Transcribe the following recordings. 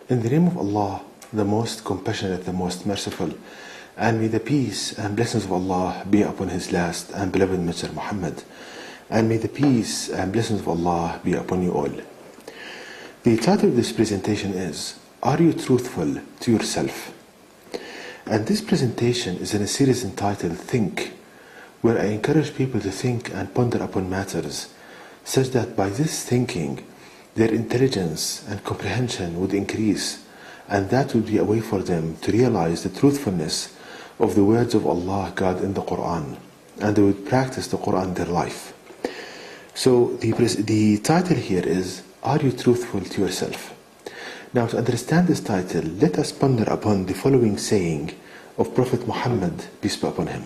In the name of Allah, the most compassionate, the most merciful, and may the peace and blessings of Allah be upon His last and beloved Messenger Muhammad, and may the peace and blessings of Allah be upon you all. The title of this presentation is, Are you truthful to yourself? And this presentation is in a series entitled Think, where I encourage people to think and ponder upon matters, such that by this thinking, their intelligence and comprehension would increase, and that would be a way for them to realize the truthfulness of the words of Allah, God, in the Quran, and they would practice the Quran in their life. So the title here is, Are you truthful to yourself? Now, to understand this title, let us ponder upon the following saying of Prophet Muhammad, peace be upon him.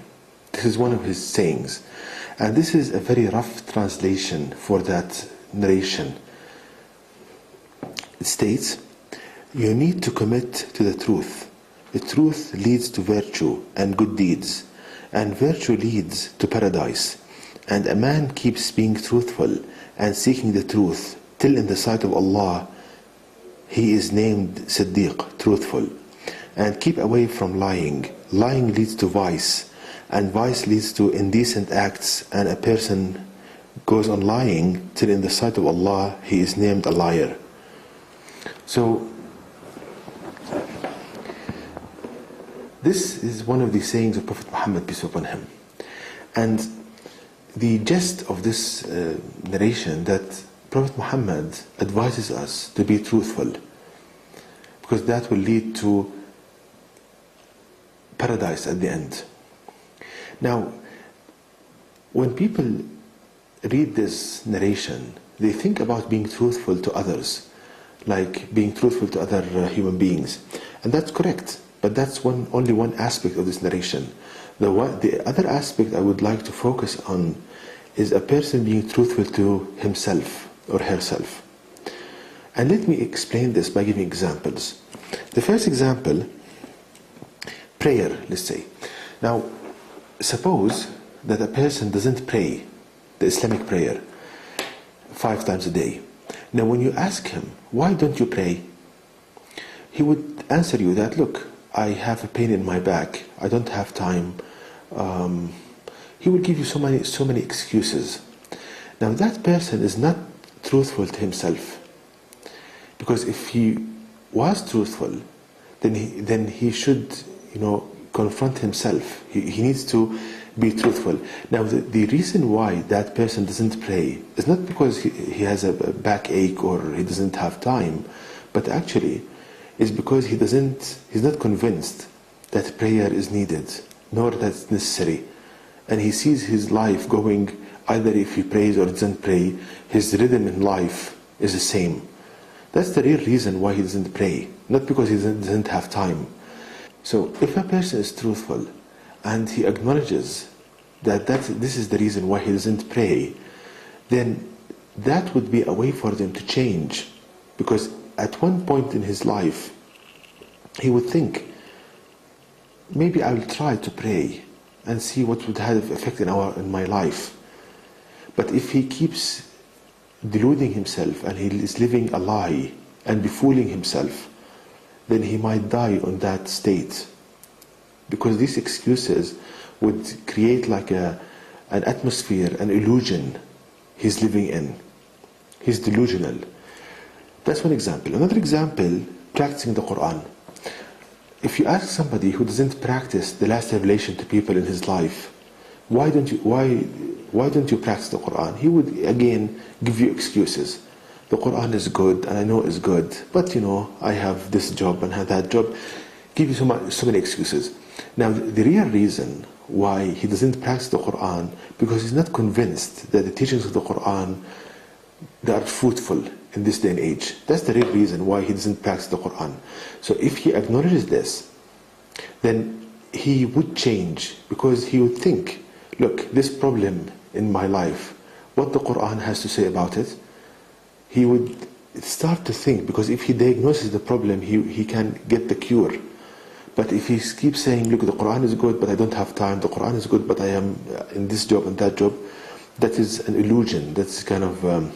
This is one of his sayings, and this is a very rough translation for that narration. It states, you need to commit to the truth. The truth leads to virtue and good deeds, and virtue leads to paradise. And a man keeps being truthful and seeking the truth till in the sight of Allah he is named Siddiq, truthful. And keep away from lying. Lying leads to vice, and vice leads to indecent acts, and a person goes on lying till in the sight of Allah he is named a liar. So this is one of the sayings of Prophet Muhammad, peace be upon him. And the gist of this narration, that Prophet Muhammad advises us to be truthful, because that will lead to paradise at the end. Now, when people read this narration, they think about being truthful to others, like being truthful to other human beings. And that's correct, but that's only one aspect of this narration. The other aspect I would like to focus on is a person being truthful to himself or herself. And let me explain this by giving examples. The first example, prayer, let's say. Now, suppose that a person doesn't pray the Islamic prayer 5 times a day. Now, when you ask him, why don't you pray? He would answer you that, look, I have a pain in my back, I don't have time. He will give you so many excuses. Now, that person is not truthful to himself, because if he was truthful, then he should, confront himself. He needs to be truthful. Now, the reason why that person doesn't pray is not because he has a backache or he doesn't have time, but actually is because he's not convinced that prayer is needed, nor that it's necessary. And he sees his life going, either if he prays or doesn't pray, his rhythm in life is the same. That's the real reason why he doesn't pray, not because he doesn't have time. So if a person is truthful and he acknowledges that this is the reason why he doesn't pray, then that would be a way for them to change. Because at one point in his life, he would think, maybe I will try to pray and see what would have effect in my life. But if he keeps deluding himself and he is living a lie and befooling himself, then he might die on that state. Because these excuses would create like an atmosphere, an illusion he's living in. He's delusional. That's one example. Another example, practicing the Quran. If you ask somebody who doesn't practice the last revelation to people in his life, why don't you practice the Quran? He would again give you excuses. The Quran is good, and I know it's good, but I have this job and have that job. Give you so many excuses. Now, the real reason why he doesn't practice the Quran, because he's not convinced that the teachings of the Quran, they are fruitful in this day and age. That's the real reason why he doesn't practice the Quran. So if he acknowledges this, then he would change, because he would think, look, this problem in my life, what the Quran has to say about it, he would start to think, because if he diagnoses the problem, he can get the cure. But if he keeps saying, look, the Quran is good, but I don't have time, the Quran is good, but I am in this job and that job, that is an illusion. That's kind of a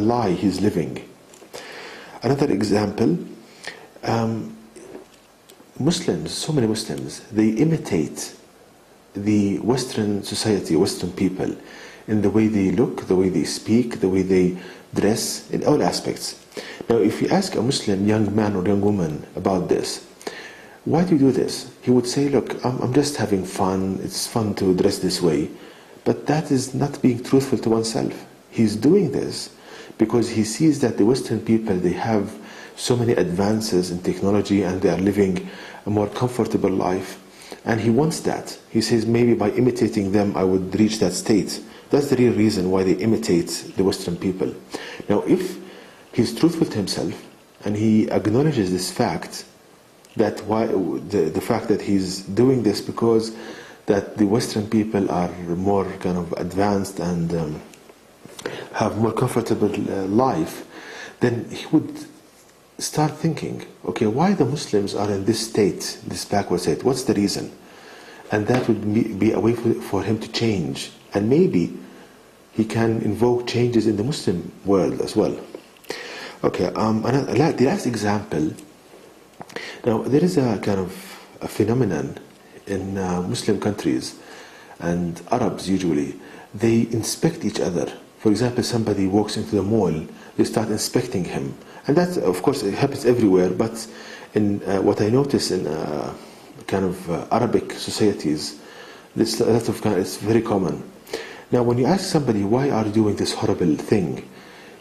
lie he's living. Another example, Muslims, so many Muslims, they imitate the Western society, Western people, in the way they look, the way they speak, the way they dress, in all aspects. Now, if you ask a Muslim young man or young woman about this, why do you do this? He would say, look, I'm just having fun, it's fun to dress this way. But that is not being truthful to oneself. He's doing this because he sees that the Western people, they have so many advances in technology and they are living a more comfortable life. And he wants that. He says, maybe by imitating them, I would reach that state. That's the real reason why they imitate the Western people. Now, if he's truthful to himself and he acknowledges this fact, that the fact that he's doing this because that the Western people are more kind of advanced and have more comfortable life, then he would start thinking, okay, why the Muslims are in this state, this backward state? What's the reason? And that would be a way for him to change. And maybe he can invoke changes in the Muslim world as well. Okay, the last example. Now, there is a kind of a phenomenon in Muslim countries and Arabs usually. They inspect each other. For example, somebody walks into the mall, they start inspecting him. And that, of course, it happens everywhere, but in what I notice in kind of Arabic societies, it's very common. Now, when you ask somebody, why are you doing this horrible thing?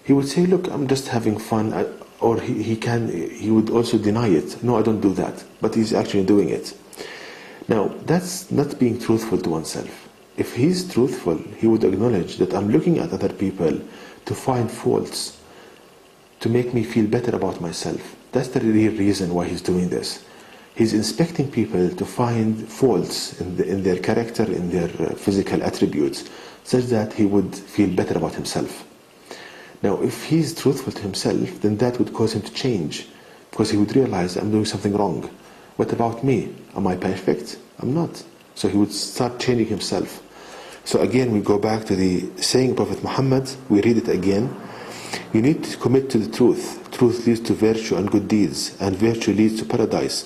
He would say, look, I'm just having fun. Or he would also deny it. No, I don't do that. But he's actually doing it. Now, that's not being truthful to oneself. If he's truthful, he would acknowledge that I'm looking at other people to find faults, to make me feel better about myself. That's the real reason why he's doing this. He's inspecting people to find faults in their character, in their physical attributes, such that he would feel better about himself. Now, if he's truthful to himself, then that would cause him to change, because he would realize, I'm doing something wrong. What about me? Am I perfect? I'm not. So he would start changing himself. So again, we go back to the saying of Prophet Muhammad, we read it again. You need to commit to the truth. Truth leads to virtue and good deeds, and virtue leads to paradise.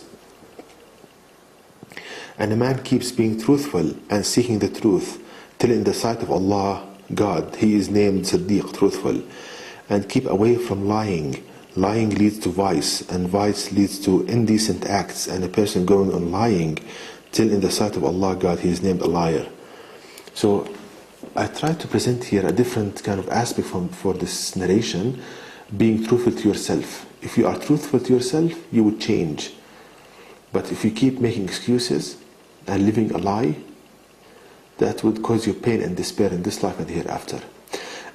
And a man keeps being truthful and seeking the truth, till in the sight of Allah, God, he is named Siddiq, truthful. And keep away from lying. Lying leads to vice, and vice leads to indecent acts, and a person going on lying, till in the sight of Allah, God, he is named a liar. So I try to present here a different kind of aspect for this narration, being truthful to yourself. If you are truthful to yourself, you would change. But if you keep making excuses and living a lie, that would cause you pain and despair in this life and hereafter.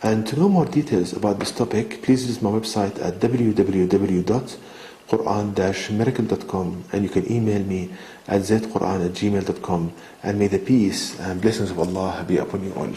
And to know more details about this topic, please visit my website at www.quran-miracle.com, and you can email me at zquran@gmail.com, and may the peace and blessings of Allah be upon you all.